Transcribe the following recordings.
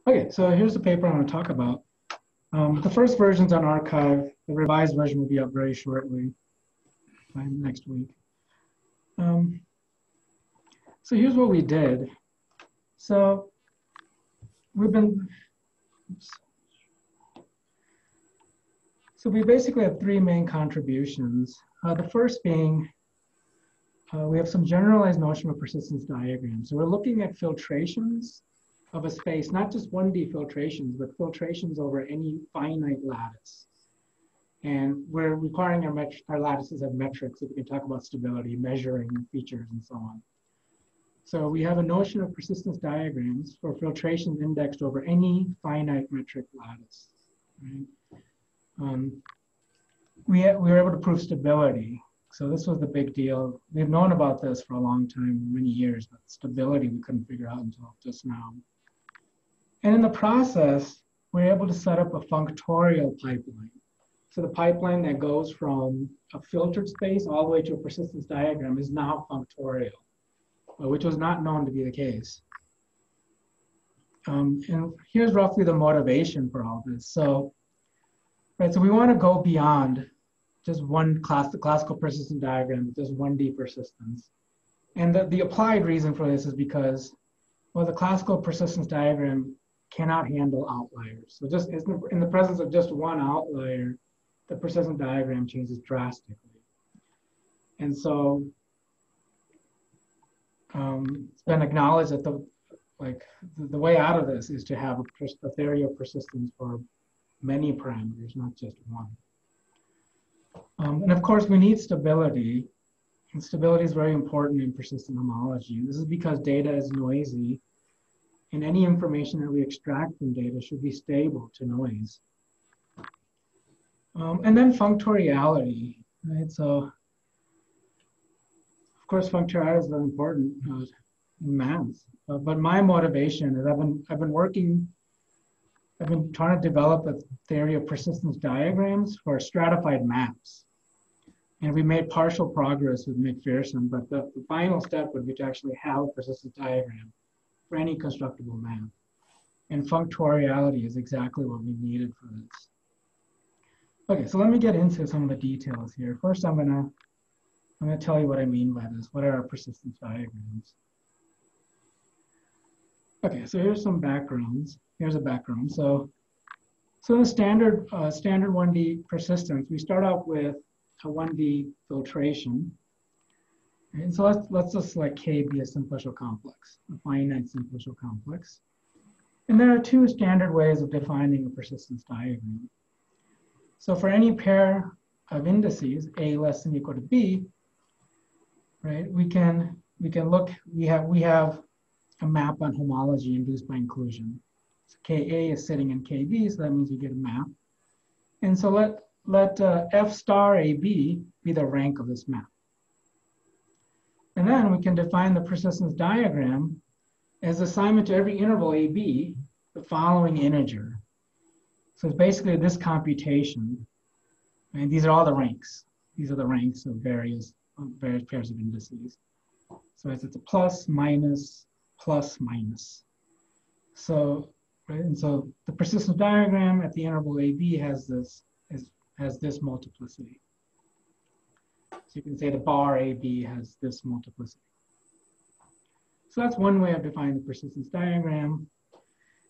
Okay, so here's the paper I want to talk about. The first version's on archive. The revised version will be up very shortly, by next week. So here's what we did. So we've been, so we basically have three main contributions. The first being, we have some generalized notion of persistence diagrams. So we're looking at filtrations of a space, not just 1D filtrations, but filtrations over any finite lattice. And we're requiring our lattices have metrics so we can talk about stability, measuring features, and so on. So we have a notion of persistence diagrams for filtrations indexed over any finite metric lattice. Right? We were able to prove stability. So this was the big deal. We've known about this for a long time, many years, but stability we couldn't figure out until just now. And in the process, we're able to set up a functorial pipeline. So the pipeline that goes from a filtered space all the way to a persistence diagram is now functorial, which was not known to be the case. And here's roughly the motivation for all this. So, right, so we want to go beyond just one classical persistence diagram, just 1D persistence. And the applied reason for this is because, well, the classical persistence diagram cannot handle outliers. So just in the presence of just one outlier, the persistence diagram changes drastically. And so it's been acknowledged that the way out of this is to have a theory of persistence for many parameters, not just one. And of course, we need stability. And stability is very important in persistent homology. And this is because data is noisy. And any information that we extract from data should be stable to noise. And then functoriality, right? So, of course, functoriality is very important in math. But my motivation is I've been trying to develop a theory of persistence diagrams for stratified maps. And we made partial progress with McPherson, but the final step would be to actually have a persistence diagram for any constructible map. And functoriality is exactly what we needed for this. Okay, so let me get into some of the details here. First, I'm gonna tell you what I mean by this. What are our persistence diagrams? Okay, so here's some backgrounds. Here's a background. So the standard 1D persistence, we start out with a 1D filtration. And so let's just let K be a simplicial complex, a finite simplicial complex. And there are two standard ways of defining a persistence diagram. So for any pair of indices, A less than or equal to B, right, we have a map on homology induced by inclusion. So Ka is sitting in Kb, so that means we get a map. And so let F star AB be the rank of this map. And then we can define the persistence diagram as assignment to every interval AB, the following integer. So it's basically this computation. And these are all the ranks. These are the ranks of various pairs of indices. So it's a plus, minus, plus, minus. So, right, and so the persistence diagram at the interval AB has this multiplicity. So you can say the bar AB has this multiplicity. So that's one way of defining the persistence diagram.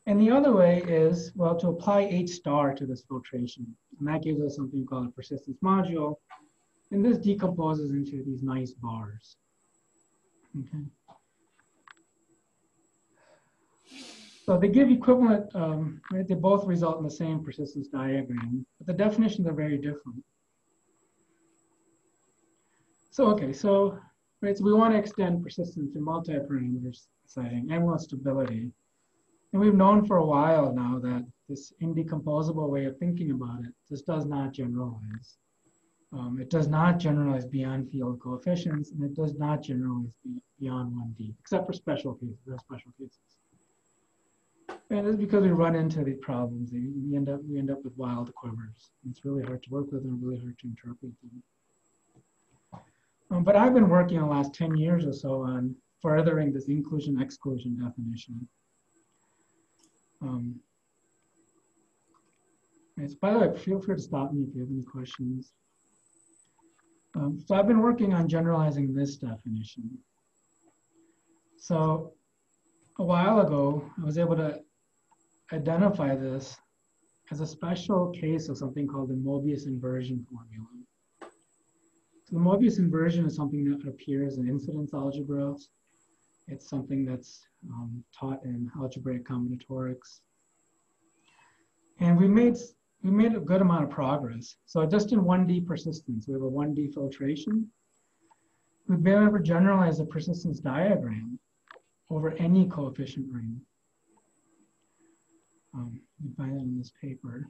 And the other way is, well, to apply H star to this filtration. And that gives us something called a persistence module. And this decomposes into these nice bars. Okay. So they give equivalent, right? They both result in the same persistence diagram, but the definitions are very different. So, okay, so, right, so we want to extend persistence to multi-parameters setting and we want stability. And we've known for a while now that this indecomposable way of thinking about it just does not generalize. It does not generalize beyond field coefficients, and it does not generalize beyond 1D, except for special cases. There are special cases. And it's because we run into these problems. We end up with wild quivers. It's really hard to work with and really hard to interpret them. But I've been working in the last 10 years or so on furthering this inclusion-exclusion definition. Right, so by the way, feel free to stop me if you have any questions. So I've been working on generalizing this definition. So a while ago, I was able to identify this as a special case of something called the Mobius inversion formula. So the Mobius inversion is something that appears in incidence algebras. It's something that's taught in algebraic combinatorics. And we made a good amount of progress. So just in 1D persistence, we have a 1D filtration. We've been able to generalize the persistence diagram over any coefficient ring. You find that in this paper.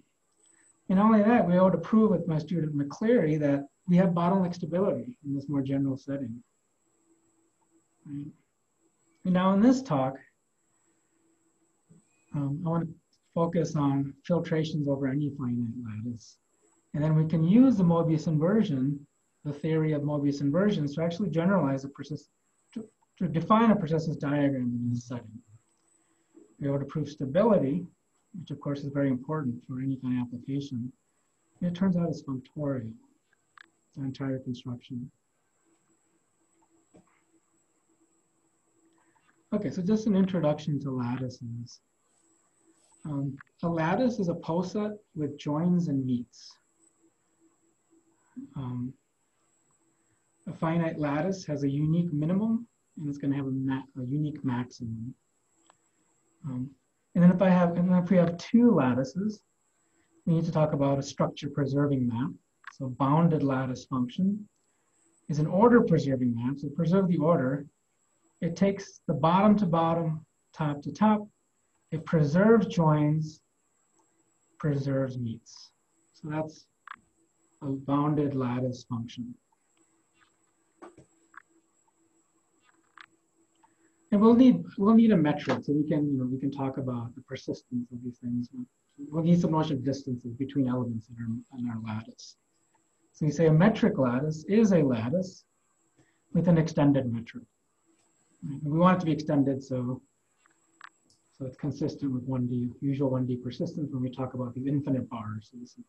And not only that, we were able to prove with my student McCleary that we have bottleneck stability in this more general setting. Right? And now in this talk, I want to focus on filtrations over any finite lattice. And then we can use the Mobius inversion, the theory of Mobius inversions, to actually generalize a to define a persistence diagram in this setting. We're able to prove stability, which of course is very important for any kind of application. And it turns out it's functorial, the entire construction. Okay, so just an introduction to lattices. A lattice is a poset with joins and meets. A finite lattice has a unique minimum, and it's going to have a unique maximum. And then if we have two lattices, we need to talk about a structure preserving map. So bounded lattice function is an order preserving map. So preserve the order. It takes the bottom to bottom, top to top. It preserves joins, preserves meets. So that's a bounded lattice function. And we'll need a metric so we can talk about the persistence of these things. We'll need some notion of distances between elements in our lattice. So we say a metric lattice is a lattice with an extended metric. And we want it to be extended so it's consistent with usual 1D persistence when we talk about the infinite bars. So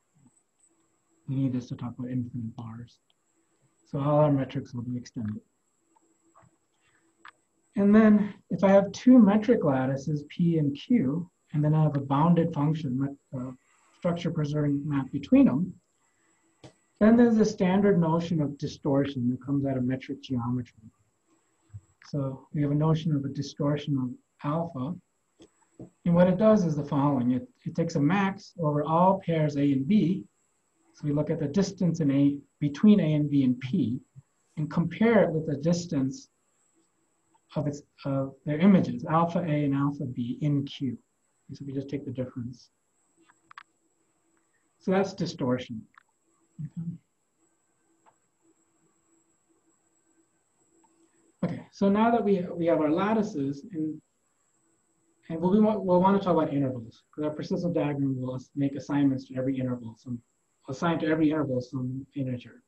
we need this to talk about infinite bars. So all our metrics will be extended. And then if I have two metric lattices, P and Q, and then I have a bounded function, structure preserving map between them, then there's a standard notion of distortion that comes out of metric geometry. So we have a notion of a distortion of alpha. And what it does is the following. It takes a max over all pairs A and B. So we look at the distance between A and B and P and compare it with the distance of their images, alpha A and alpha B in Q. And so we just take the difference. So that's distortion. Okay, so now that we have our lattices, and we'll want to talk about intervals, because our persistence diagram will make assignments to every interval, assign to every interval some integer.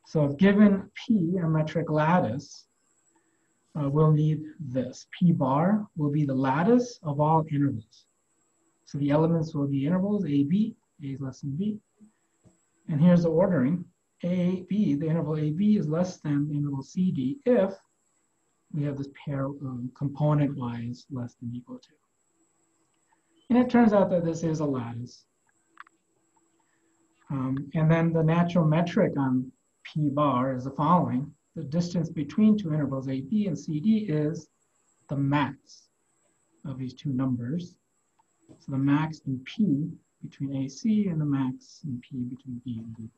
So given P, a metric lattice, we'll need this. P bar will be the lattice of all intervals. So the elements will be intervals A, B, A is less than B. And here's the ordering. A, B, the interval A, B is less than the interval C, D if we have this pair component-wise less than equal to. And it turns out that this is a lattice. And then the natural metric on P bar is the following. The distance between two intervals A, B, and C, D is the max of these two numbers. So the max in P between A, C, and the max in P between B and D.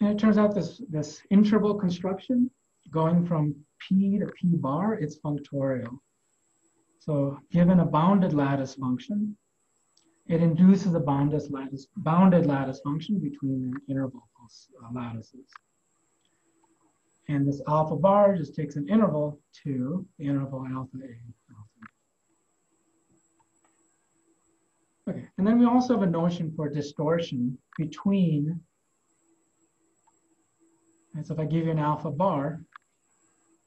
And it turns out this interval construction, going from P to P bar, it's functorial. So given a bounded lattice function, it induces a bounded lattice function between the interval lattices. And this alpha bar just takes an interval to the interval alpha A. Okay, and then we also have a notion for distortion between, and so if I give you an alpha bar,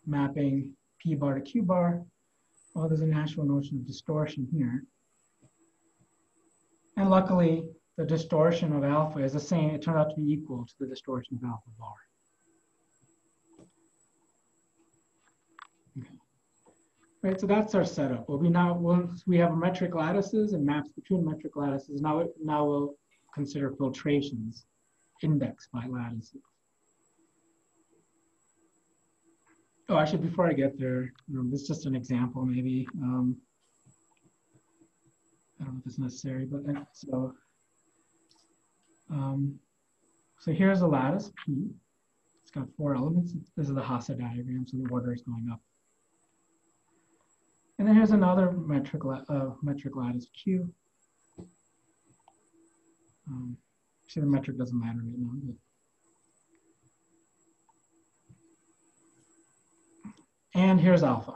mapping P bar to Q bar, well, there's a natural notion of distortion here. And luckily, the distortion of alpha is the same. It turned out to be equal to the distortion of alpha bar. Okay. Right, so that's our setup. Well, once we have metric lattices and maps between metric lattices, now we'll consider filtrations indexed by lattices. Oh, actually, before I get there, this is just an example, maybe. I don't know if it's necessary, but so here's a lattice P. It's got 4 elements. This is the Hasse diagram, so the order is going up. And then here's another metric lattice Q. Actually, the metric doesn't matter right now. But. And here's alpha.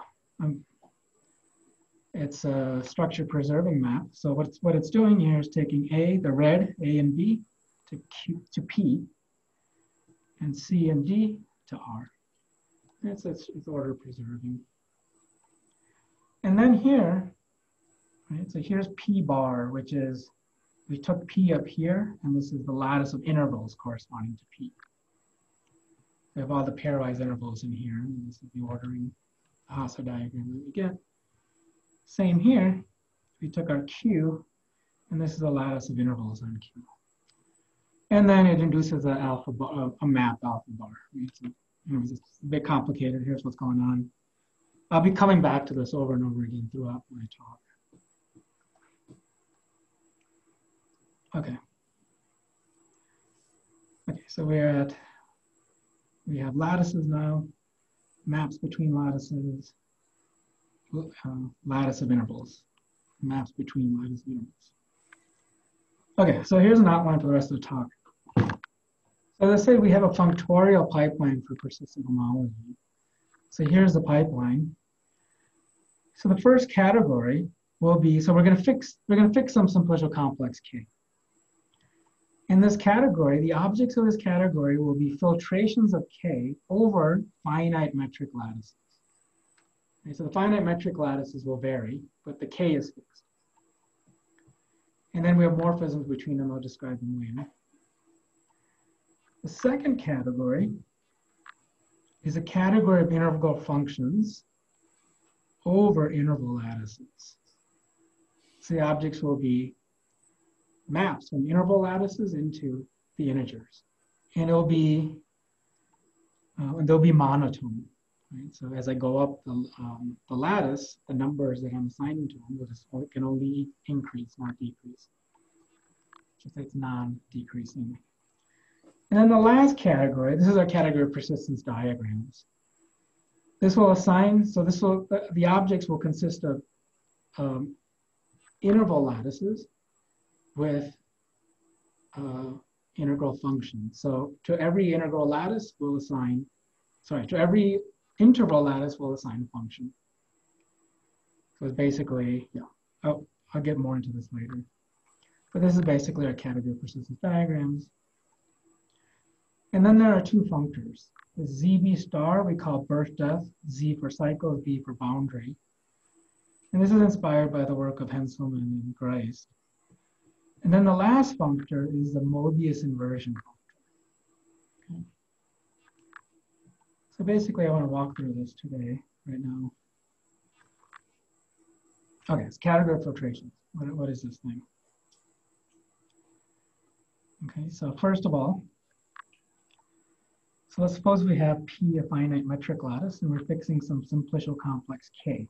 It's a structure preserving map. So what it's doing here is taking A, the red, A and B, to P, and C and D to R. It's order preserving. And then here, right, so here's P bar, which is, we took P up here, and this is the lattice of intervals corresponding to P. We have all the pairwise intervals in here, and this is the ordering Hasse diagram that we get. Same here, we took our Q, and this is a lattice of intervals on Q. And then it induces a map alpha bar. Right? So, it's a bit complicated. Here's what's going on. I'll be coming back to this over and over again throughout my talk. Okay. Okay, so we have lattices now, maps between lattices, lattice of intervals, maps between lattice of intervals. Okay, so here's an outline for the rest of the talk. So let's say we have a functorial pipeline for persistent homology. So here's the pipeline. So the first category will be, so we're going to fix some simplicial complex K. In this category, the objects of this category will be filtrations of K over finite metric lattices. Okay, so the finite metric lattices will vary, but the K is fixed. And then we have morphisms between them. I'll describe them later. The second category is a category of integral functions over interval lattices. So the objects will be maps from interval lattices into the integers. And it'll be, they'll be monotone. Right? So as I go up the lattice, the numbers that I'm assigning to them can only increase, not decrease. Just say it's non-decreasing. And then the last category, this is our category of persistence diagrams. This will assign, so the objects will consist of interval lattices with integral functions. So to every integral lattice, we'll assign, to every interval lattice, we'll assign a function. So it's basically, yeah, I'll get more into this later. But this is basically our category of persistence diagrams. And then there are 2 functors. The ZB star we call birth death, Z for cycles, B for boundary. And this is inspired by the work of Henselman and Grice. And then the last functor is the Mobius inversion functor. Okay. So basically, I want to walk through this today, right now. Okay, it's category of filtrations. What is this thing? Okay, so first of all, so let's suppose we have P, a finite metric lattice, and we're fixing some simplicial complex K.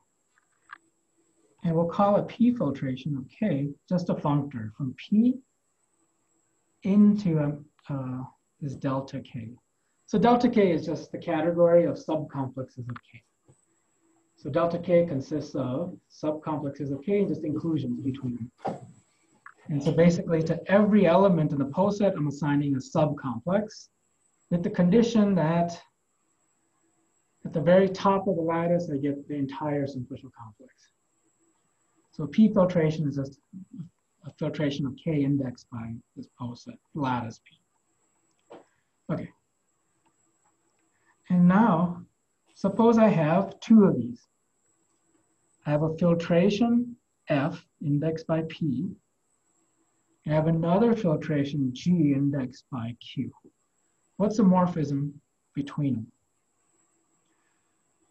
And we'll call a P filtration of K just a functor from P into this delta K. So delta K is just the category of subcomplexes of K. So delta K consists of subcomplexes of K and just inclusions between them. And so basically to every element in the poset, I'm assigning a subcomplex with the condition that at the very top of the lattice, I get the entire simplicial complex. So P filtration is just a filtration of K indexed by this poset, lattice P. Okay. And now, suppose I have two of these. I have a filtration F indexed by P. I have another filtration G indexed by Q. What's the morphism between them?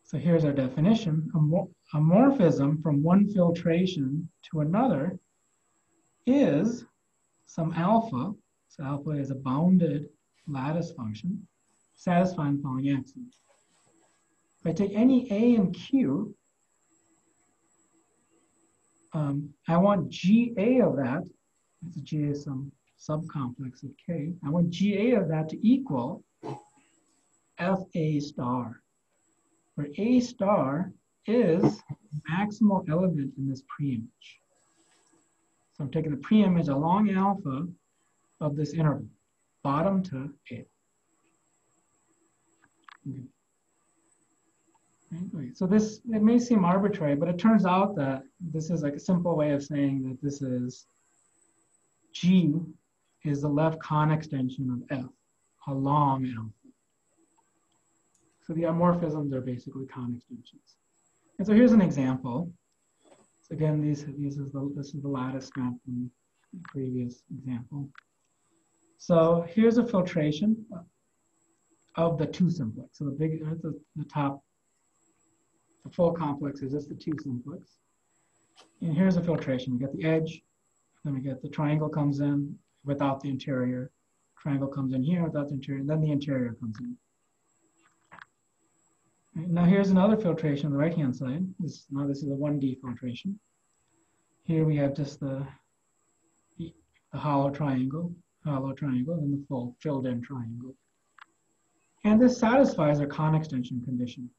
So here's our definition. A morphism from one filtration to another is some alpha. So alpha is a bounded lattice function satisfying the following axioms. If I take any A and Q, I want GA of that. G is some subcomplex of K. I want GA of that to equal FA star, where A star is maximal element in this preimage. So I'm taking the preimage along alpha of this interval, bottom to A. Okay. Right. So this, it may seem arbitrary, but it turns out that this is like a simple way of saying that this is G is the left con extension of F along alpha. So the morphisms are basically con extensions. And so here's an example. So again, this is the lattice map from the previous example. So here's a filtration of the two simplex. So the top, the full complex is just the two simplex. And here's a filtration. We get the edge, then we get the triangle comes in without the interior. Triangle comes in here without the interior, and then the interior comes in. Right, now here's another filtration on the right-hand side. Now this is a 1D filtration. Here we have just the hollow triangle, and the full filled-in triangle. And this satisfies our con extension condition.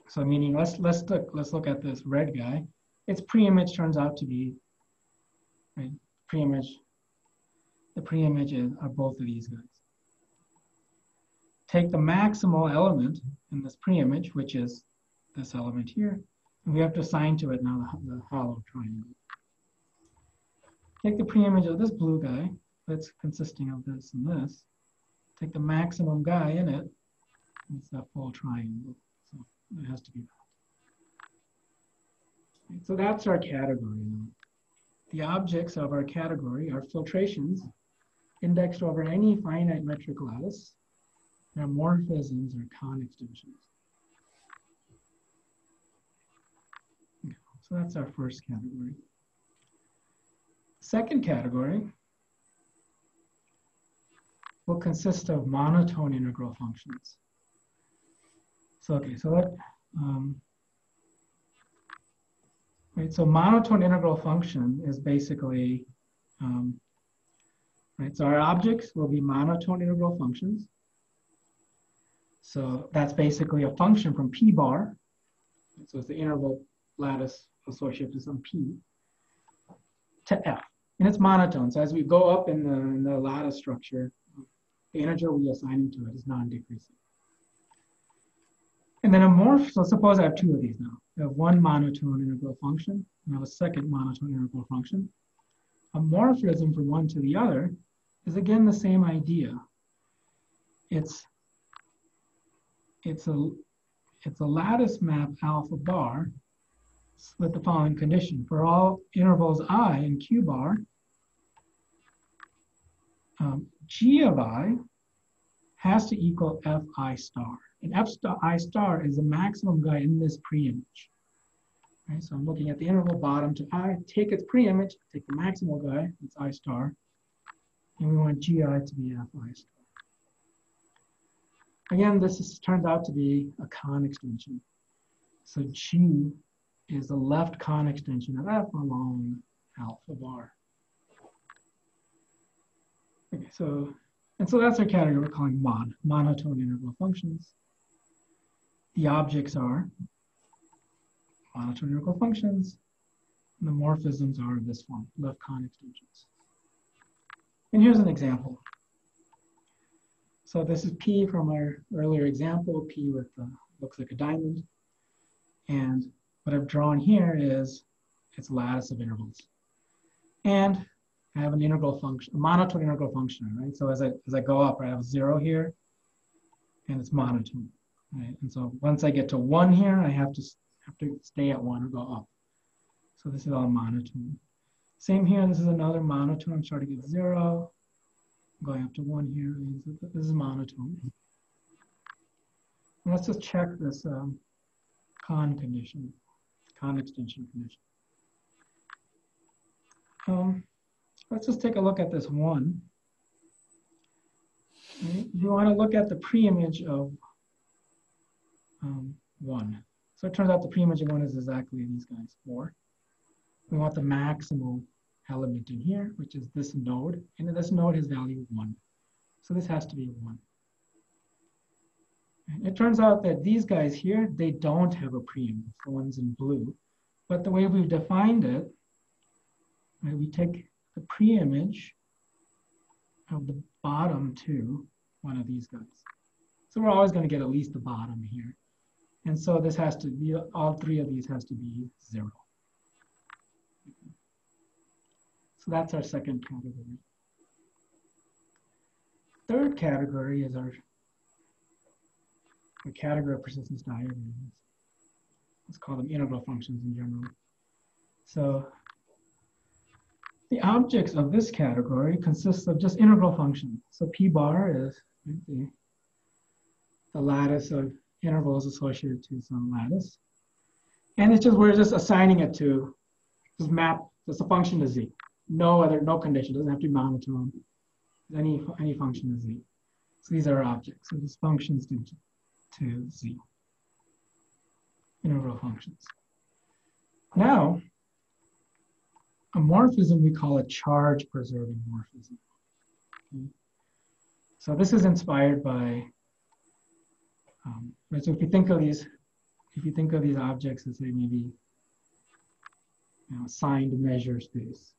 So meaning, let's look at this red guy. Its preimage turns out to be, right, the preimage are both of these guys. Take the maximal element in this preimage, which is this element here, and we have to assign to it now the hollow triangle. Take the preimage of this blue guy, that's consisting of this and this. Take the maximum guy in it, it's that full triangle. So it has to be that. Right, so that's our category now. The objects of our category are filtrations indexed over any finite metric lattice. Their morphisms are con extensions. Okay, so that's our first category. Second category will consist of monotone integral functions. So okay, so right, so monotone integral function is basically right. So our objects will be monotone integral functions. So that's basically a function from P bar. So it's the interval lattice associated to some P to F. And it's monotone. So as we go up in the lattice structure, the integer we assign to it is non-decreasing. And then a morph, so suppose I have two of these now. I have one monotone integral function, and I have a second monotone integral function. A morphism from one to the other is again the same idea. It's a lattice map alpha bar with the following condition. For all intervals I in Q bar, G of I has to equal Fi star. And Fi star is the maximum guy in this preimage. Right, so I'm looking at the interval bottom to I, take its preimage, take the maximal guy, it's I star, and we want Gi to be Fi star. Again, this turns out to be a con extension. So G is the left con extension of F along alpha bar. Okay, so that's our category we're calling monotone integral functions. The objects are monotone integral functions, and the morphisms are this form, left con extensions. And here's an example. So this is P from our earlier example, P with looks like a diamond. And what I've drawn here is its lattice of intervals. And I have an integral function, a monotone integral function, right? So as I go up, I have 0 here, and it's monotone. Right? And so once I get to 1 here, I have to stay at 1 or go up. So this is all monotone. Same here, this is another monotone. I'm starting at 0, going up to 1 here. This is monotone. And let's just check this con condition, con extension condition. Let's just take a look at this 1. Right? You want to look at the preimage of 1. So it turns out the preimage of 1 is exactly these guys, 4. We want the maximal element in here, which is this node, and this node has value 1. So this has to be 1. And it turns out that these guys here, they don't have a preimage, the ones in blue. But the way we've defined it, right, we take the preimage of the bottom to one of these guys. So we're always going to get at least the bottom here. And so this has to be, all 3 of these has to be 0. So that's our second category. Third category is our category of persistence diagrams. Let's call them integral functions in general. So the objects of this category consists of just integral functions. So P bar is the lattice of intervals associated to some lattice. And it's just, we're just assigning it to, just map, just a function to Z. No condition, doesn't have to be monotone. Any function to Z. So these are objects, so these functions to Z. Integral functions. Now, a morphism we call a charge preserving morphism. Okay. So this is inspired by, so if you think of these objects as, say, maybe signed measure space,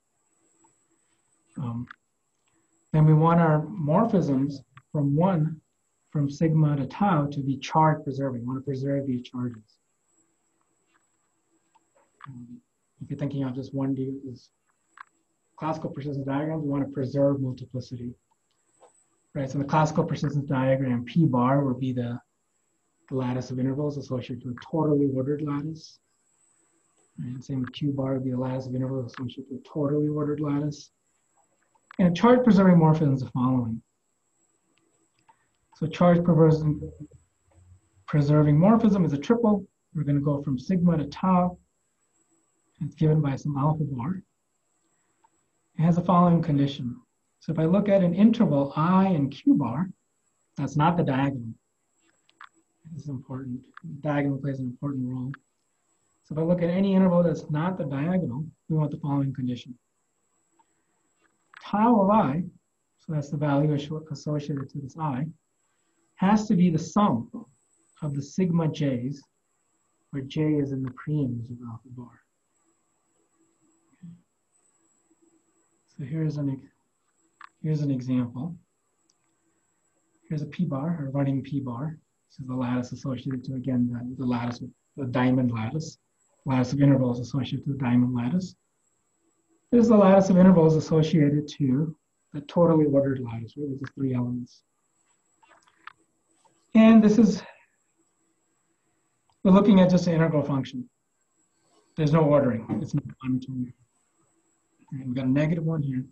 then we want our morphisms from sigma to tau to be charge preserving. We want to preserve these charges. If you're thinking of just 1D, this classical persistence diagrams, we want to preserve multiplicity. Right, so the classical persistence diagram, P bar would be the lattice of intervals associated to a totally ordered lattice. And same with Q bar would be the lattice of intervals associated to a totally ordered lattice. And charge preserving morphism is the following. So charge preserving morphism is a triple. We're going to go from sigma to tau. It's given by some alpha bar. It has the following condition. So if I look at an interval I and Q bar, that's not the diagonal. This is important. The diagonal plays an important role. So if I look at any interval that's not the diagonal, we want the following condition. Tau of I, so that's the value associated to this I, has to be the sum of the sigma j's, where j is in the preimage of alpha bar. Okay. So here's an example. Here's a P bar, or running P bar. This is the lattice associated to, again, the lattice, the diamond lattice of intervals associated to the diamond lattice. This is the lattice of intervals associated to the totally ordered lattice, really just 3 elements. And this is, we're looking at just an integral function. There's no ordering, it's not monotone. And we've got a -1 here.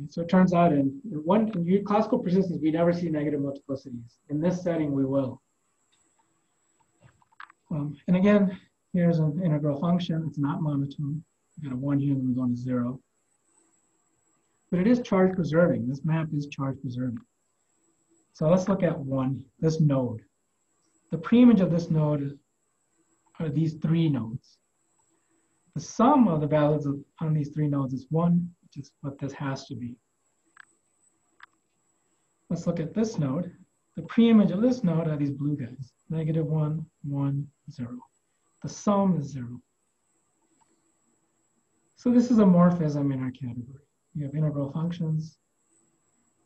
So it turns out in classical persistence, we never see negative multiplicities. In this setting, we will. And again, here's an integral function. It's not monotone. We've got a 1 here, and then we go to 0. But it is charge preserving. This map is charge preserving. So let's look at this node. The preimage of this node are these 3 nodes. The sum of the values on these 3 nodes is 1, which is what this has to be. Let's look at this node. The preimage of this node are these blue guys, -1, 1, 0. The sum is 0. So this is a morphism in our category. We have integral functions,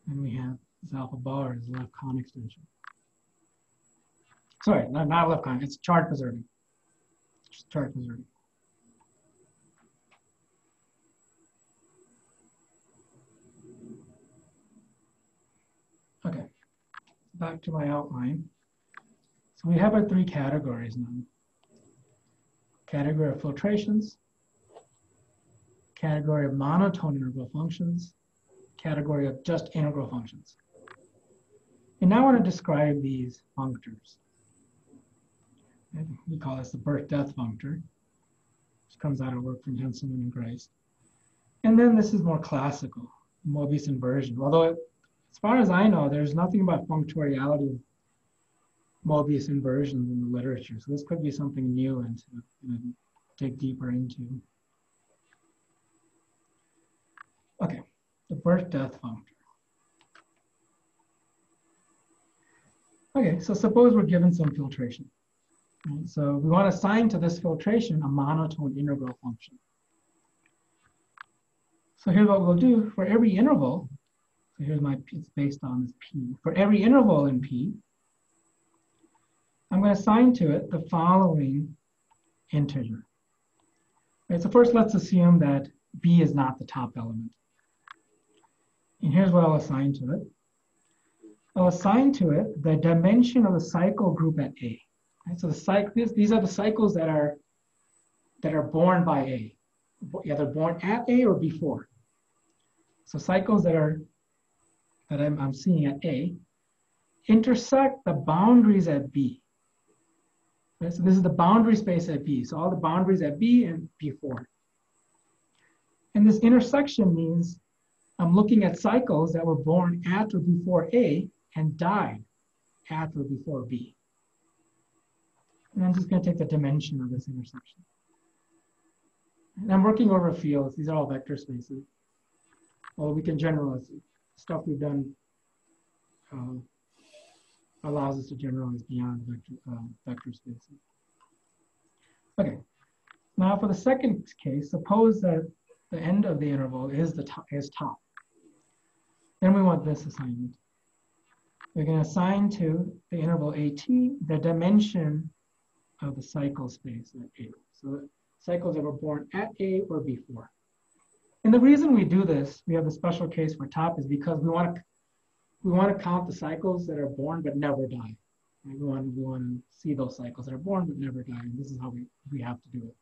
and we have this alpha bar is left con extension. Sorry, not left con, it's charge preserving. It's charge preserving. Okay, back to my outline. So we have our three categories now. Category of filtrations, category of monotone integral functions, category of just integral functions. And now I want to describe these functors. And we call this the birth-death functor, which comes out of work from Henselman and Grice. And then this is more classical, Mobius inversion. Although, as far as I know, there's nothing about functoriality of Mobius inversions in the literature. So this could be something new and to dig deeper into. Okay, the birth-death functor. Okay, so suppose we're given some filtration. Right? So we want to assign to this filtration a monotone integral function. So here's what we'll do for every interval. So here's it's based on this P. For every interval in P, I'm going to assign to it the following integer. Right, so first let's assume that B is not the top element. And here's what I'll assign to it. I'll assign to it the dimension of the cycle group at A. Right, so these are the cycles that are born by A. Either born at A or before. So cycles that I'm seeing at A intersect the boundaries at B. Right, so this is the boundary space at B. So all the boundaries at B and before. And this intersection means I'm looking at cycles that were born at or before A and died at or before B. And I'm just going to take the dimension of this intersection. And I'm working over fields. These are all vector spaces. Well, we can generalize. Stuff we've done allows us to generalize beyond vector spaces. Okay. Now for the second case, suppose that the end of the interval is top. Then we want this assignment. We're going to assign to the interval AT the dimension of the cycle space at A. So cycles that were born at A or before. And the reason we do this, we have a special case for top, is because we want to count the cycles that are born but never die. Right? We want to see those cycles that are born but never die. And this is how we have to do it.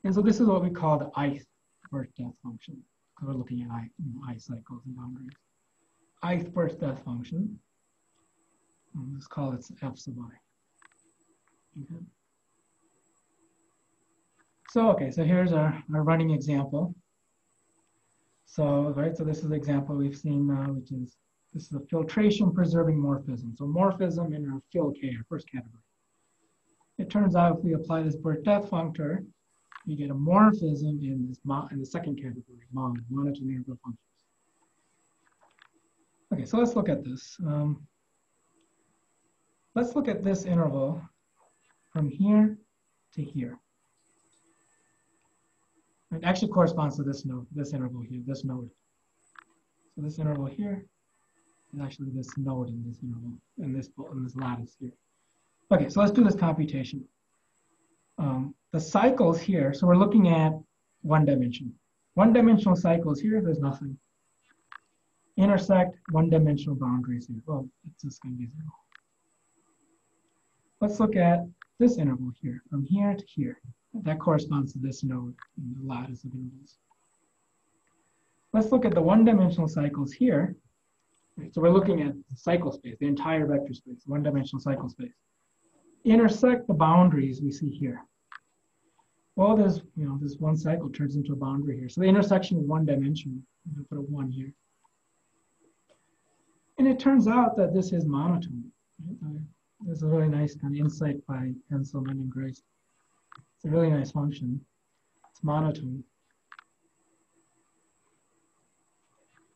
And so this is what we call the ith birth-death function, because we're looking at I cycles and boundaries. Ith birth-death function. Let's call it f sub I. Okay. So here's our running example. So this is the example we've seen now, this is a filtration preserving morphism. So morphism in our fil K, our first category. It turns out if we apply this birth-death functor, you get a morphism in the second category, monotone integral functions. Okay, so let's look at this. Let's look at this interval from here to here. It actually corresponds to this node, this interval here, this node. So this interval here is actually this node in this interval, in this lattice here. Okay, so let's do this computation. The cycles here, so we're looking at one dimension. One-dimensional cycles here, there's nothing. Intersect one-dimensional boundaries here. Well, it's just going to be 0. Let's look at this interval here, from here to here. That corresponds to this node in the lattice of intervals. Let's look at the one-dimensional cycles here. Right, so we're looking at the cycle space, the entire vector space, one-dimensional cycle space. Intersect the boundaries we see here. Well, this one cycle turns into a boundary here. So the intersection is one dimension. I'm going to put a 1 here. And it turns out that this is monotone. Right? There's a really nice kind of insight by Henselman and Grice. It's a really nice function. It's monotone.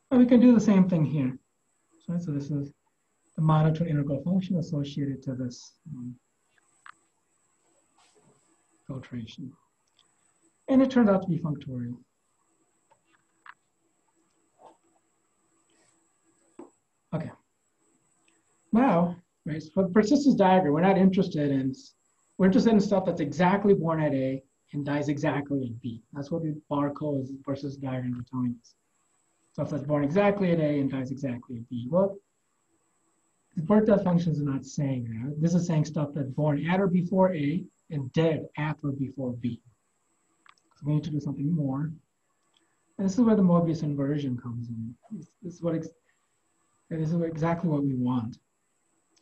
And we can do the same thing here. So this is the monotone integral function associated to this filtration. And it turns out to be functorial. Okay. Now, right, so for the persistence diagram, we're interested in stuff that's exactly born at A and dies exactly at B. That's what the barcodes persistence diagrams are telling us. Stuff that's born exactly at A and dies exactly at B. Well, The birth depth functions are not saying that. This is saying stuff that's born at or before A and dead at or before B. So we need to do something more. And this is where the Mobius inversion comes in. This is exactly what we want.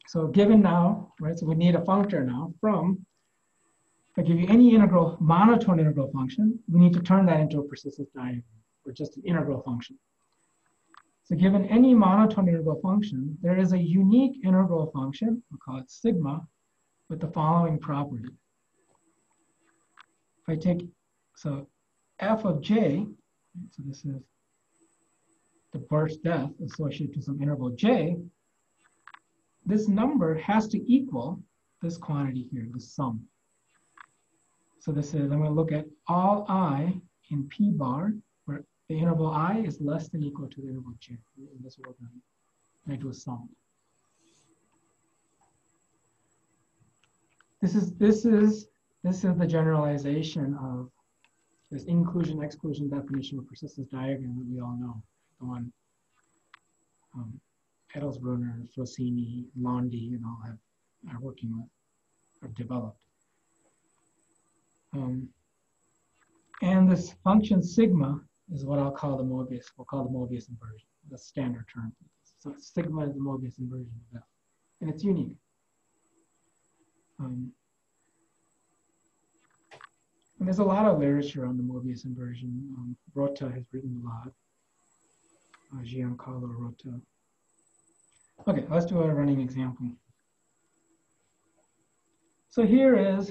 So given now, right, so we need a functor now from, if I give you any integral, monotone integral function, we need to turn that into a persistence diagram, or just an integral function. So given any monotone integral function, there is a unique integral function, we'll call it sigma, with the following property. If I take, so f of j, so this is the burst depth associated to some interval j, this number has to equal this quantity here, the sum. So this is, I'm going to look at all I in p bar, where the interval I is less than equal to the interval j. In this world, I do a sum. This is the generalization of this inclusion-exclusion definition of persistence diagram that we all know. The one Edelsbrunner, Flosini, Landi, and all are working with, or developed. And this function sigma is what I'll call the Mobius. We'll call the Mobius inversion, the standard term. So sigma is the Mobius inversion of that, and it's unique. And there's a lot of literature on the Mobius inversion. Rota has written a lot. Giancarlo Rota. Okay, let's do a running example. So here I'm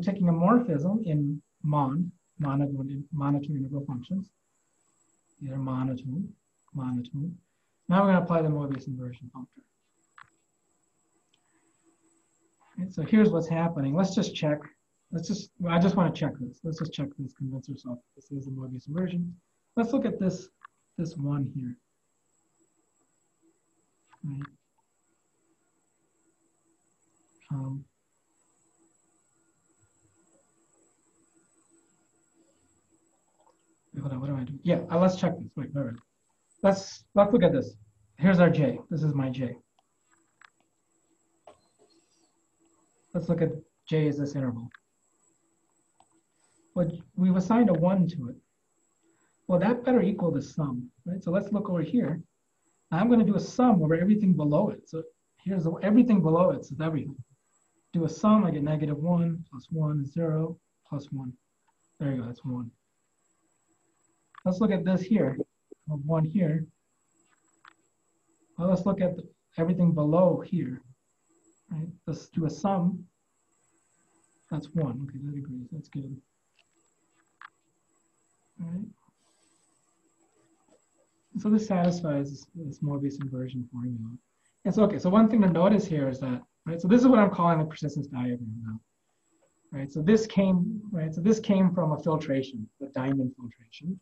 taking a morphism in monotone integral functions. These are monotone. Now we're going to apply the Mobius inversion functor. Okay, so here's what's happening. Let's just check. I just want to check this. Let's just check this, convince ourselves this is the Mobius inversion. Let's look at this one here. Right. Hold on, what do I do? Yeah, let's check this. Wait, all right. Let's look at this. Here's our J. This is my J. Let's look at J as this interval. Well, we've assigned a 1 to it. Well, that better equal the sum, right? So let's look over here. Now I'm going to do a sum over everything below it. So here's everything below it, so everything. Do a sum, I get -1 plus 1 is 0 plus 1. There you go, that's 1. Let's look at this here, 1 here. Well, let's look at everything below here, right? Let's do a sum. That's 1, okay, that agrees, that's good. All right. So this satisfies this Mobius inversion formula. And so, okay, so one thing to notice here is that, right, so this is what I'm calling the persistence diagram now. Right, so this came from a filtration, the diamond filtration.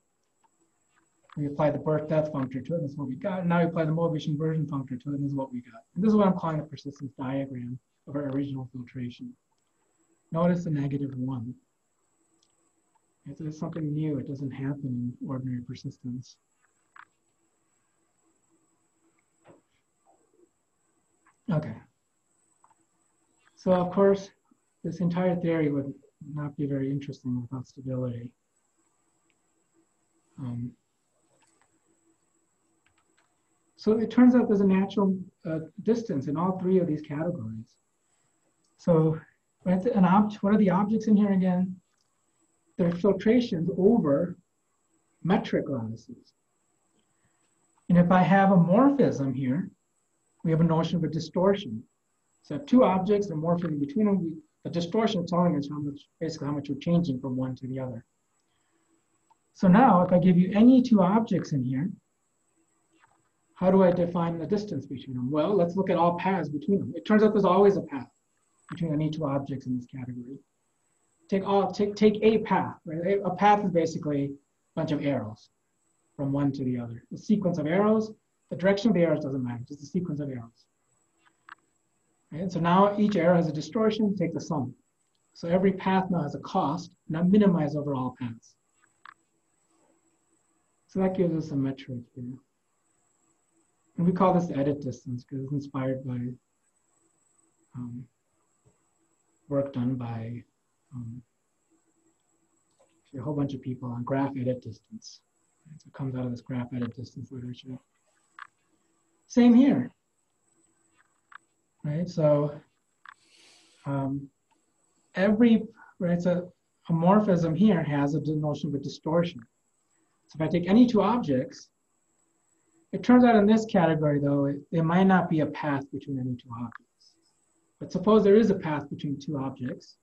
We apply the birth depth functor to it, this is what we got. And now we apply the Mobius inversion functor to it, and this is what we got. And this is what I'm calling the persistence diagram of our original filtration. Notice the -1. Right, so there's something new, it doesn't happen in ordinary persistence. Okay. So of course, this entire theory would not be very interesting without stability. So it turns out there's a natural distance in all 3 of these categories. So what are the objects in here again? They're filtrations over metric lattices. And if I have a morphism here, we have a notion of a distortion. So I have 2 objects and morphism between them. The distortion is telling us basically how much we're changing from one to the other. So now if I give you any 2 objects in here, how do I define the distance between them? Well, let's look at all paths between them. It turns out there's always a path between any 2 objects in this category. Take a path, right? A path is basically a bunch of arrows from one to the other. The sequence of arrows, the direction of the arrows doesn't matter, just the sequence of arrows. Right? So now each arrow has a distortion, take the sum. So every path now has a cost, now minimize over all paths. So that gives us a metric here. And we call this the edit distance because it's inspired by work done by a whole bunch of people on graph edit distance. Right? So it comes out of this graph edit distance literature. Same here, right? So so a morphism here has a notion of a distortion. So if I take any two objects, it turns out in this category, though, there might not be a path between any two objects. But suppose there is a path between two objects.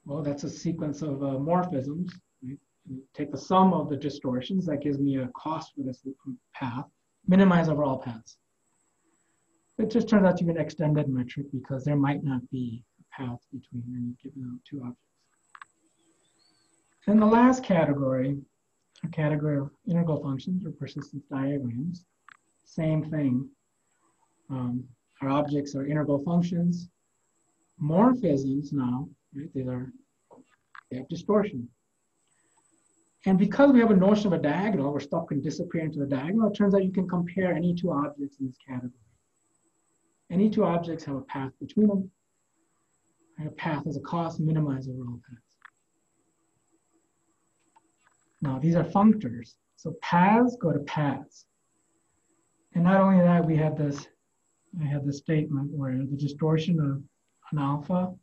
Well, that's a sequence of morphisms. Right? You take the sum of the distortions, that gives me a cost for this path, minimize over all paths. It just turns out to be an extended metric because there might not be a path between any given two objects. And the last category, a category of integral functions or persistence diagrams, same thing. Our objects are integral functions. Morphisms now, right, they have distortion. And because we have a notion of a diagonal where stuff can disappear into the diagonal, it turns out you can compare any two objects in this category. Any two objects have a path between them. And a path has a cost, minimize over all paths. Now, these are functors. So paths go to paths. And not only that, we have this, I have this statement where the distortion of an alpha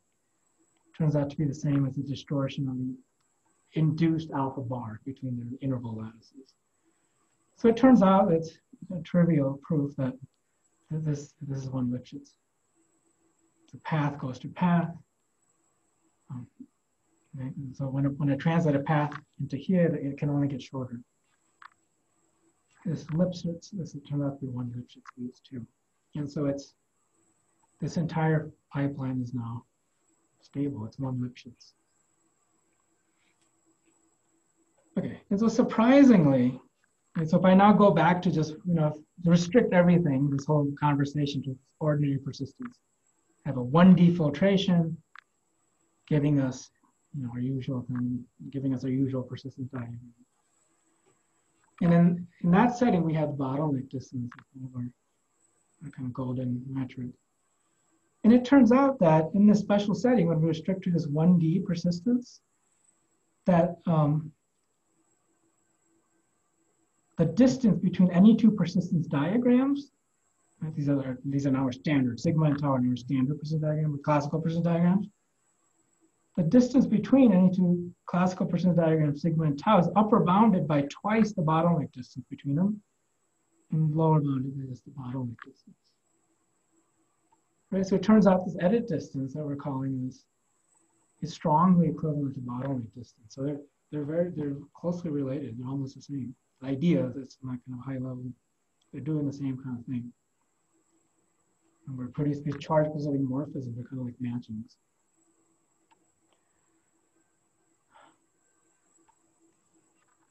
turns out to be the same as the distortion of the induced alpha bar between the interval lattices. So it turns out it's a trivial proof that this is one Lipschitz. The path goes to path. Right? And so when I translate a path into here, it can only get shorter. This Lipschitz, this turns out to be one Lipschitz, these two. And so this entire pipeline is now stable. It's one Lipschitz. Okay, and so surprisingly, and so if I now go back to just, restrict everything, this whole conversation to ordinary persistence, I have a 1D filtration giving us, our usual thing, giving us our usual persistence diagram. And in that setting, we have bottleneck distance, our kind of golden metric. And it turns out that in this special setting, when we restrict to this 1D persistence, that the distance between any two persistence diagrams, right, these are now our standard, sigma and tau are our standard persistence diagram with classical persistence diagrams. The distance between any two classical persistence diagrams, sigma and tau, is upper bounded by twice the bottleneck distance between them, and lower bounded by just the bottleneck distance. Right, so it turns out this edit distance that we're calling is strongly equivalent to bottleneck distance. So they're closely related. They're almost the same. The idea that's not kind of high level. They're doing the same kind of thing. And we're producing these charge specific morphisms. They're kind of like matchings.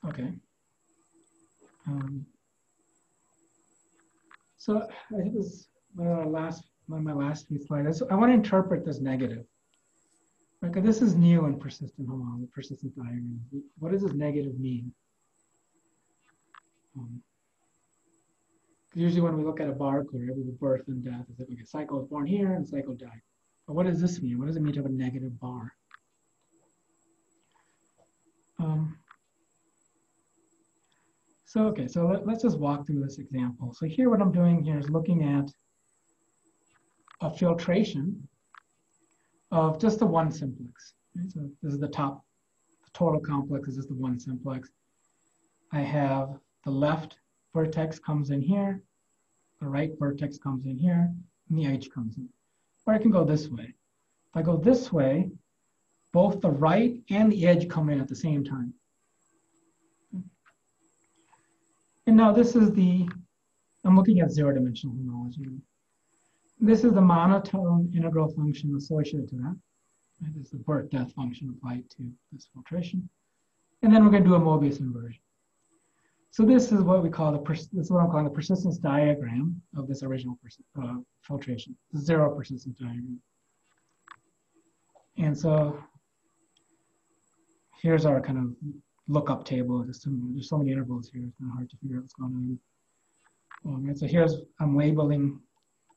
Okay. So I think this is one of my last few slides. I want to interpret this negative. Okay, this is new in persistent homology, persistent diagram. What does this negative mean? Usually when we look at a barcode, right, we have birth and death. It's like, okay, cycle is born here and cycle died. But what does this mean? What does it mean to have a negative bar? So let's just walk through this example. So here what I'm doing here is looking at a filtration of just the one simplex. Right? So this is the total complex is just the one simplex. I have the left vertex comes in here, the right vertex comes in here, and the edge comes in. Or I can go this way. If I go this way, both the right and the edge come in at the same time. And now this is I'm looking at zero-dimensional homology. This is the monotone integral function associated to that. Right? This is the birth-death function applied to this filtration. And then we're going to do a Mobius inversion. So this is what we call this is what I'm calling the persistence diagram of this original filtration, the zero persistence diagram. And so here's our kind of lookup table. There's so many intervals here, it's kind of hard to figure out what's going on. Right, so here's, I'm labeling,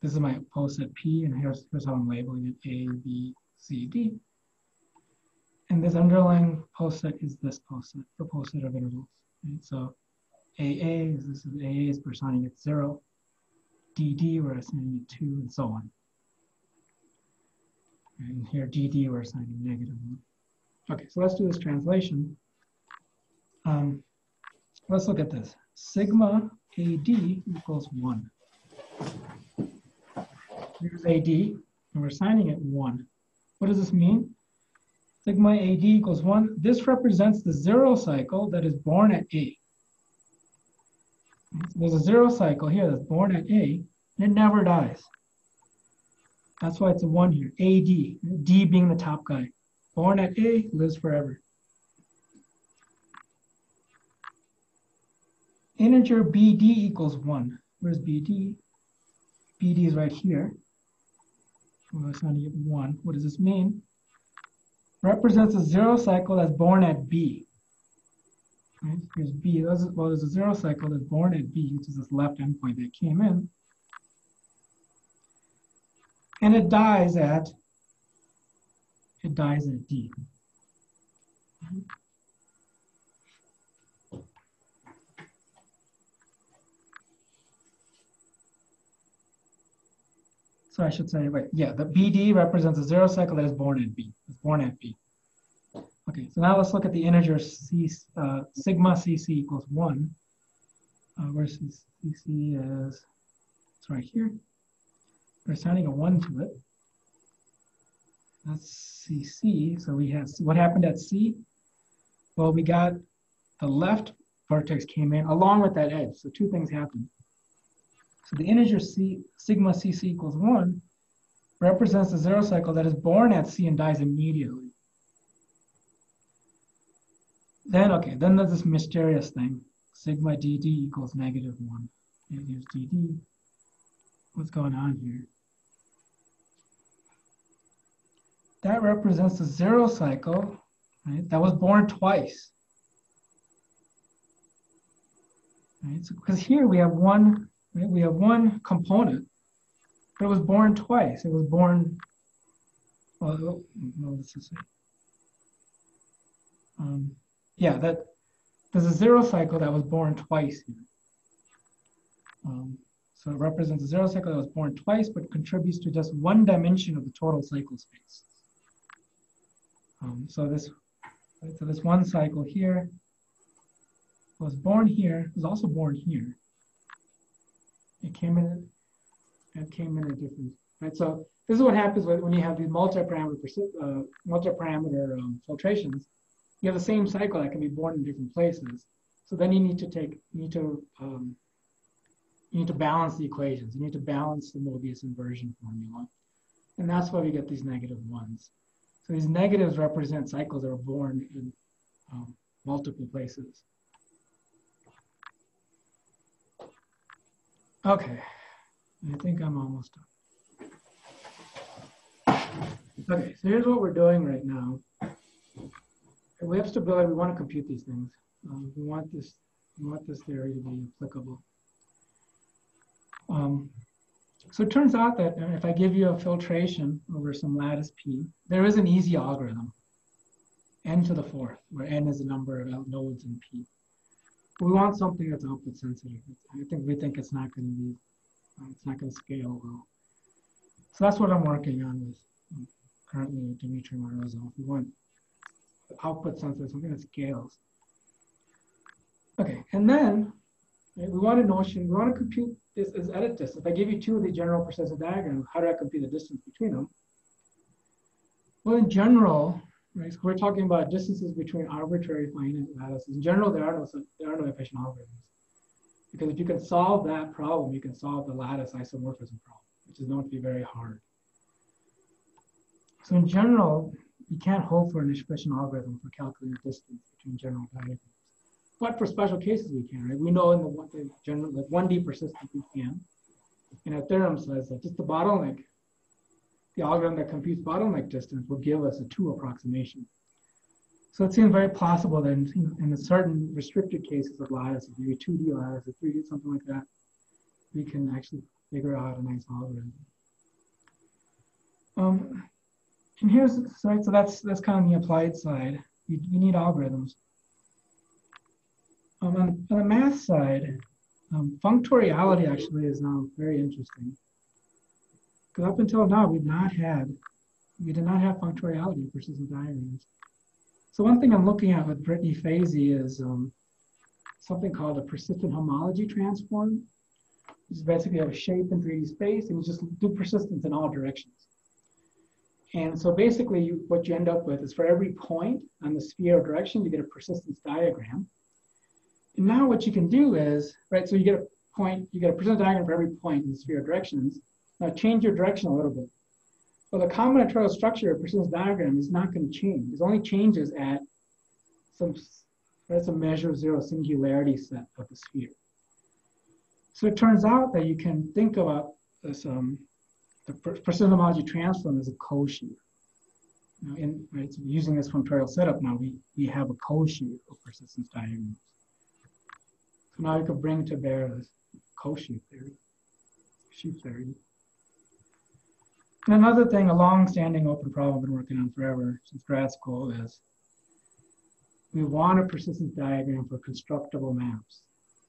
this is my poset P, and here's how I'm labeling it, A, B, C, D. And this underlying poset is this poset, the poset of intervals. Right? So AA, this is AA is we're assigning it 0. DD, we're assigning it 2, and so on. And here DD, we're assigning -1. Okay, so let's do this translation. Let's look at this. Sigma AD equals 1. Here's AD, and we're assigning it 1. What does this mean? Sigma AD equals 1. This represents the 0 cycle that is born at A. So there's a 0 cycle here that's born at A, and it never dies. That's why it's a 1 here. AD, D being the top guy. Born at A, lives forever. Integer BD equals 1. Where's BD? BD is right here. We're assigning it 1. What does this mean? Represents a 0 cycle that's born at B. Right? Here's B. Well, there's a 0 cycle that's born at B, which is this left endpoint that came in. And it dies at D. So I should say, wait, yeah, the BD represents a 0 cycle that is born at B. It's born at B. Okay, so now let's look at the integer C, sigma CC equals 1. Where CC is, it's right here. We're assigning a 1 to it. That's CC. So we have, what happened at C? Well, we got the left vertex came in along with that edge. So two things happened. So the integer C, sigma CC equals 1 represents the 0 cycle that is born at C and dies immediately. Then, okay, then there's this mysterious thing. Sigma DD equals -1. And here's DD. What's going on here? That represents the 0 cycle, right, that was born twice. Right, so because here we have one, right, we have one component, but it was born twice. It was born, well, let's just say, yeah, that there's a 0 cycle that was born twice here. So it represents a 0 cycle that was born twice, but contributes to just one dimension of the total cycle space. So this one cycle here was born here, was also born here. It came in a different, right? So this is what happens when you have these multiparameter filtrations. You have the same cycle that can be born in different places. So then you need to balance the equations. You need to balance the Mobius inversion formula, and that's why we get these -1s. So these negatives represent cycles that are born in multiple places. Okay, I think I'm almost done. Okay, so here's what we're doing right now. We have stability. We want to compute these things. We want this theory to be applicable. So it turns out that if I give you a filtration over some lattice P, there is an easy algorithm, n to the 4th, where n is the number of nodes in P. We want something that's output sensitive. We think it's not going to be, it's not going to scale well. So that's what I'm working on with currently Dimitri Morozov. We want output sensitive, something that scales. Okay, and then right, we want a notion, we want to compute this as edit distance. If I give you two of the general persistent diagrams, how do I compute the distance between them? Well, in general, right, so we're talking about distances between arbitrary finite lattices. In general, there are no efficient algorithms. Because if you can solve that problem, you can solve the lattice isomorphism problem, which is known to be very hard. So in general, you can't hope for an efficient algorithm for calculating distance between general diagrams. But for special cases, we can, right? We know in the general, like 1D persistence, we can. And our theorem says that just the bottleneck, the algorithm that computes bottleneck distance will give us a 2 approximation. So it seems very possible that in a certain restricted cases of lattices, maybe 2D lattices, 3D, something like that, we can actually figure out a nice algorithm. And here's, right, so that's kind of the applied side. You need algorithms. On the math side, functoriality actually is now very interesting. Because up until now, we did not have functoriality in persistent diagrams. So one thing I'm looking at with Brittany Fazy is something called a persistent homology transform. Which is basically a shape in 3D space, and you just do persistence in all directions. And so basically, what you end up with is for every point on the sphere of direction, you get a persistence diagram. And now what you can do is, right, so you get a persistence diagram for every point in the sphere of directions. Now change your direction a little bit. Well, the combinatorial structure of persistence diagram is not going to change. It only changes at some measure of zero singularity set of the sphere. So it turns out that you can think about this, the persistent homology transform as a co-sheaf. Right, so using this functorial setup now, we have a co-sheaf of persistence diagrams. So now you can bring to bear this co-sheaf theory, sheaf theory. And another thing, a long-standing open problem I've been working on forever since grad school is we want a persistence diagram for constructible maps,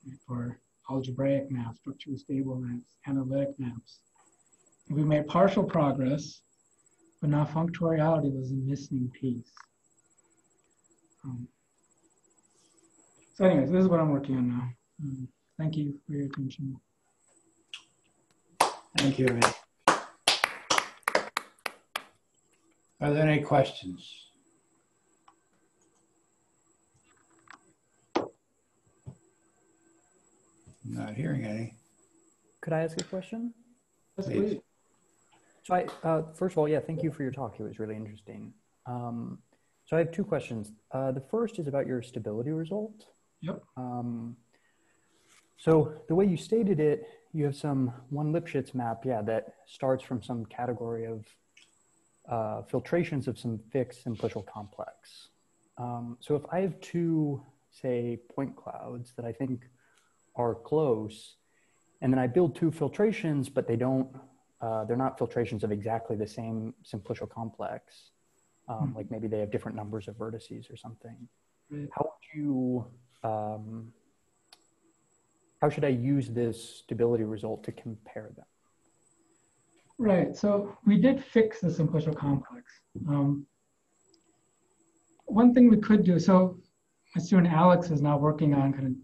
right, for algebraic maps, structurally stable maps, analytic maps. We made partial progress, but now functoriality was a missing piece. So anyways, this is what I'm working on now. Thank you for your attention. Thank you, Amit. Are there any questions? Not hearing any. Could I ask a question? Yes, please. So first of all, yeah, thank you for your talk. It was really interesting. So I have two questions. The first is about your stability result. Yep. So the way you stated it, you have one Lipschitz map, yeah, that starts from some category of filtrations of some fixed simplicial complex. So if I have two, say, point clouds that I think are close, and then I build two filtrations, but they're not filtrations of exactly the same simplicial complex. Like maybe they have different numbers of vertices or something. Right. How should I use this stability result to compare them? Right, so we did fix the simplicial complex. One thing we could do, so my student Alex is now working on kind of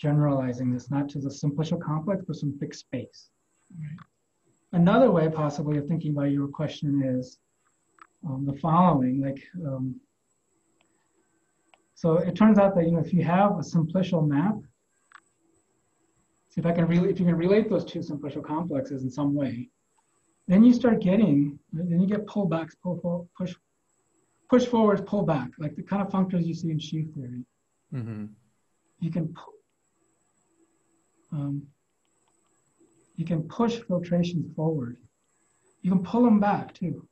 generalizing this, not to the simplicial complex, but some fixed space. Right. Another way possibly of thinking about your question is the following, like, so it turns out that, if you have a simplicial map, see if you can relate those two simplicial complexes in some way, then you start getting, then you get pullbacks, push forwards, pull back, like the kind of functors you see in sheaf theory. Mm-hmm. You can push filtrations forward. You can pull them back too.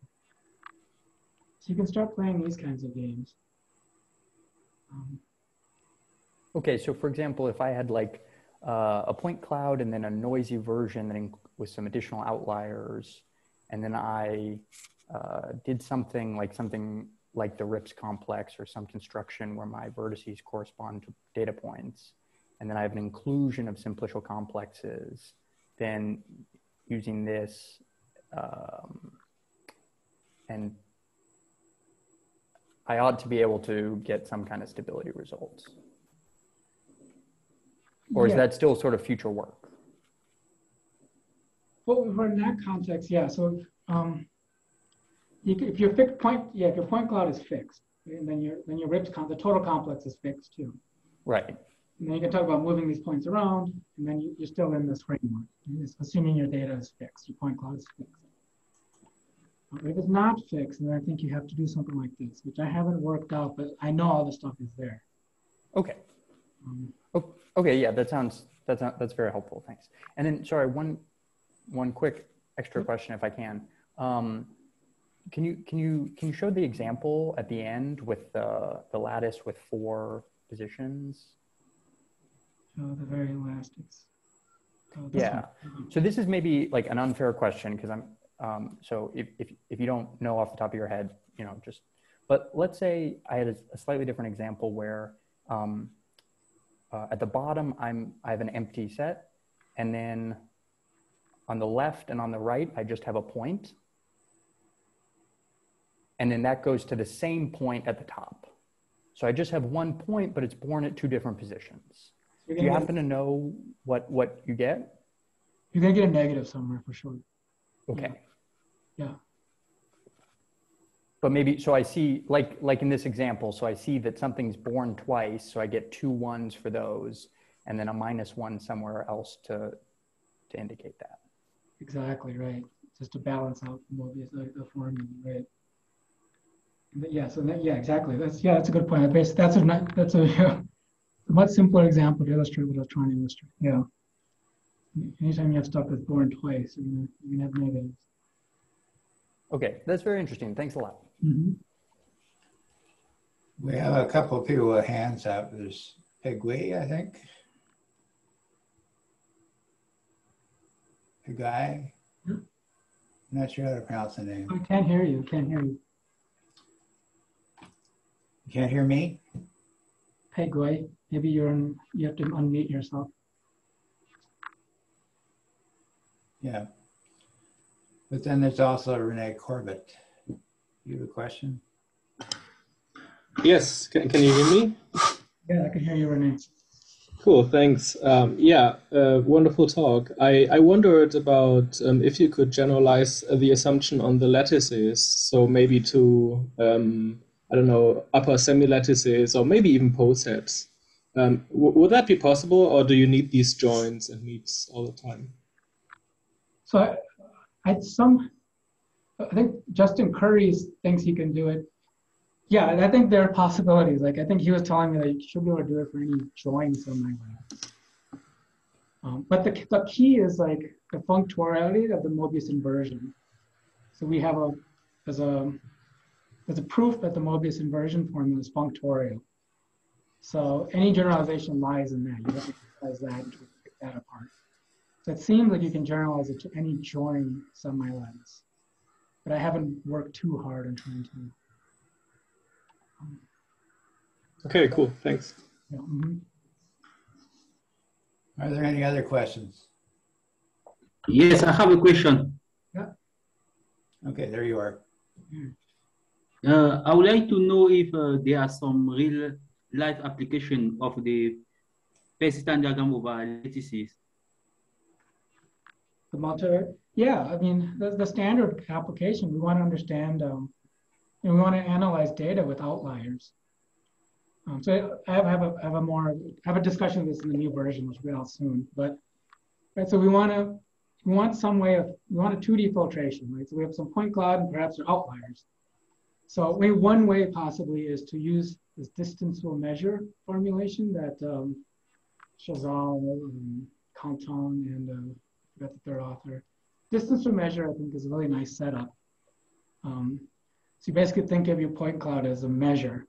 So you can start playing these kinds of games. Okay, so for example, if I had like a point cloud and then a noisy version with some additional outliers, and then I did something like the Rips complex or some construction where my vertices correspond to data points, and then I have an inclusion of simplicial complexes, then using this, and I ought to be able to get some kind of stability results. Or is that still sort of future work? Well, in that context, yeah. So if your fixed point, if your point cloud is fixed, and then your Rips the total complex is fixed too. Right. And then you can talk about moving these points around, and then you're still in this framework. Assuming your data is fixed, your point cloud is fixed. If it's not fixed, then I think you have to do something like this, which I haven't worked out, but I know all the stuff is there. Okay. Okay, yeah, that's very helpful. Thanks. And then, sorry, one quick extra question, if I can. Can you show the example at the end with the lattice with 4 positions? The very last. Yeah. So this is maybe like an unfair question because so if you don't know off the top of your head, you know, just, but let's say I had a slightly different example where at the bottom, I have an empty set, and then on the left and on the right, I just have a point. And then that goes to the same point at the top. So I just have one point, but it's born at two different positions. Do you happen to know what you get? You're gonna get a negative somewhere for sure. Okay. Yeah. But maybe, so I see, like in this example, so I see that something's born twice, so I get 2 1s for those, and then a -1 somewhere else to indicate that. Exactly, right. Just to balance out the Mobius, the formula, right? Yeah, so that, yeah, exactly. That's a good point. That's a much simpler example to illustrate what I was trying to illustrate. Yeah. Anytime you have stuff that's born twice, you're gonna have negatives. Okay, that's very interesting. Thanks a lot. Mm-hmm. We have a couple of people with hands up. There's Pigwee, I think. A guy. Yeah. I'm not sure how to pronounce the name. I can't hear you. Can't hear you. You can't hear me? Pegway, maybe you have to unmute yourself. Yeah. But then there's also Renee Corbett. You have a question? Yes, can you hear me? Yeah, I can hear you, Renee. Cool, thanks. Wonderful talk. I wondered about if you could generalize the assumption on the lattices, so maybe to, I don't know, upper semi-lattices or maybe even posets. Would that be possible, or do you need these joins and meets all the time? So I think Justin Curry thinks he can do it. Yeah, I think there are possibilities. Like I think he was telling me that you should be able to do it for any join somewhere. But the key is like the functoriality of the Mobius inversion. So we have there's a proof that the Mobius inversion formula is functorial. So any generalization lies in that. You have to generalize that and pick that apart. So it seems like you can generalize it to any join semi-lattice, but I haven't worked too hard on trying to. Okay, cool, thanks. Yeah, mm-hmm. Are there any other questions? Yes, I have a question. Yeah. Okay, there you are. I would like to know if there are some real life application of the persistent diagram over lattices. The multi, yeah, I mean, the standard application, we want to understand, and we want to analyze data with outliers. So I have a discussion of this in the new version, which will be out soon. But right, so we want a 2D filtration, right? So we have some point cloud and perhaps they're outliers. So one way possibly is to use this distance will measure formulation that Chazal, Canton, and I forgot the third author. Distance will measure, I think, is a really nice setup. So you basically think of your point cloud as a measure,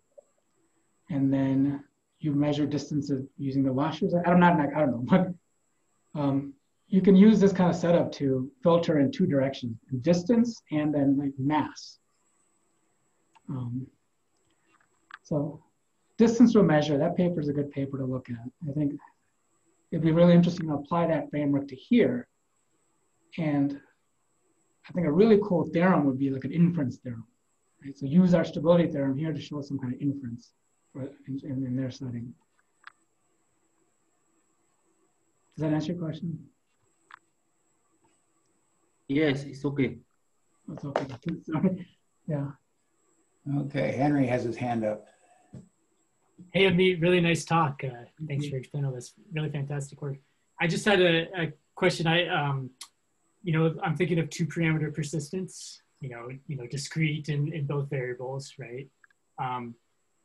and then you measure distances using the washers. I don't know, but you can use this kind of setup to filter in two directions: distance and then like mass. So distance to a measure, that paper is a good paper to look at. I think it'd be really interesting to apply that framework to here. And I think a really cool theorem would be like an inference theorem. Right? So use our stability theorem here to show some kind of inference in their setting. Does that answer your question? Yes, it's okay. That's okay. Sorry. Yeah. Okay, Henry has his hand up. Hey, Amit, really nice talk. Thanks for explaining all this. Really fantastic work. I just had a question. I'm thinking of 2-parameter persistence, discrete in both variables, right? And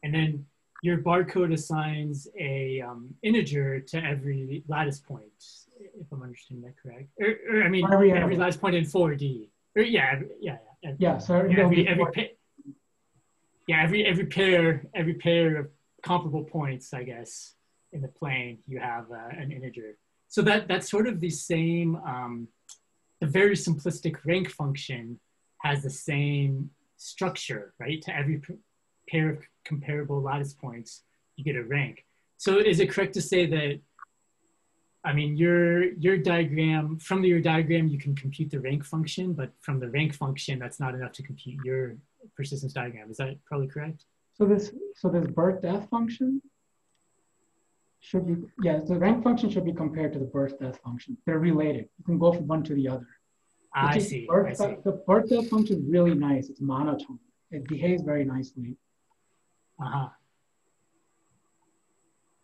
then your barcode assigns a integer to every lattice point, if I'm understanding that correct. Every lattice point in 4D. So every pair of comparable points, I guess, in the plane, you have an integer. So that's sort of the same, the very simplistic rank function has the same structure, right? To every pair of comparable lattice points, you get a rank. So is it correct to say that, I mean, your diagram, from your diagram, you can compute the rank function, but from the rank function, that's not enough to compute your persistence diagram. Is that probably correct? So this birth-death function should be, yeah, the rank function should be compared to the birth-death function. They're related. You can go from one to the other. I see. The birth-death function is really nice. It's monotone. It behaves very nicely. Uh-huh.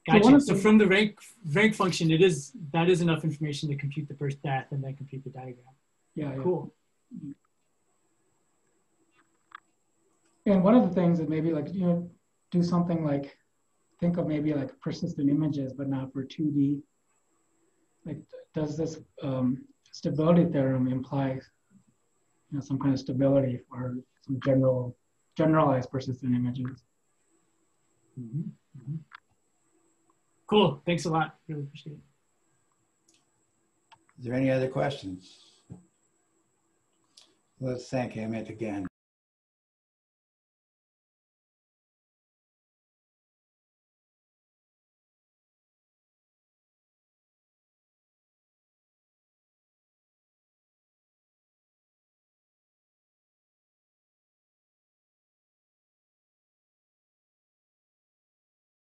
Gotcha. So from the rank function, that is enough information to compute the birth-death and then compute the diagram. Yeah. Cool. And one of the things that maybe like, you know, do something like, think of maybe like persistent images, but not for 2D. Like, does this stability theorem imply, you know, some kind of stability for some generalized persistent images? Mm-hmm. Mm-hmm. Cool. Thanks a lot. Really appreciate it. Is there any other questions? Let's thank Amit again.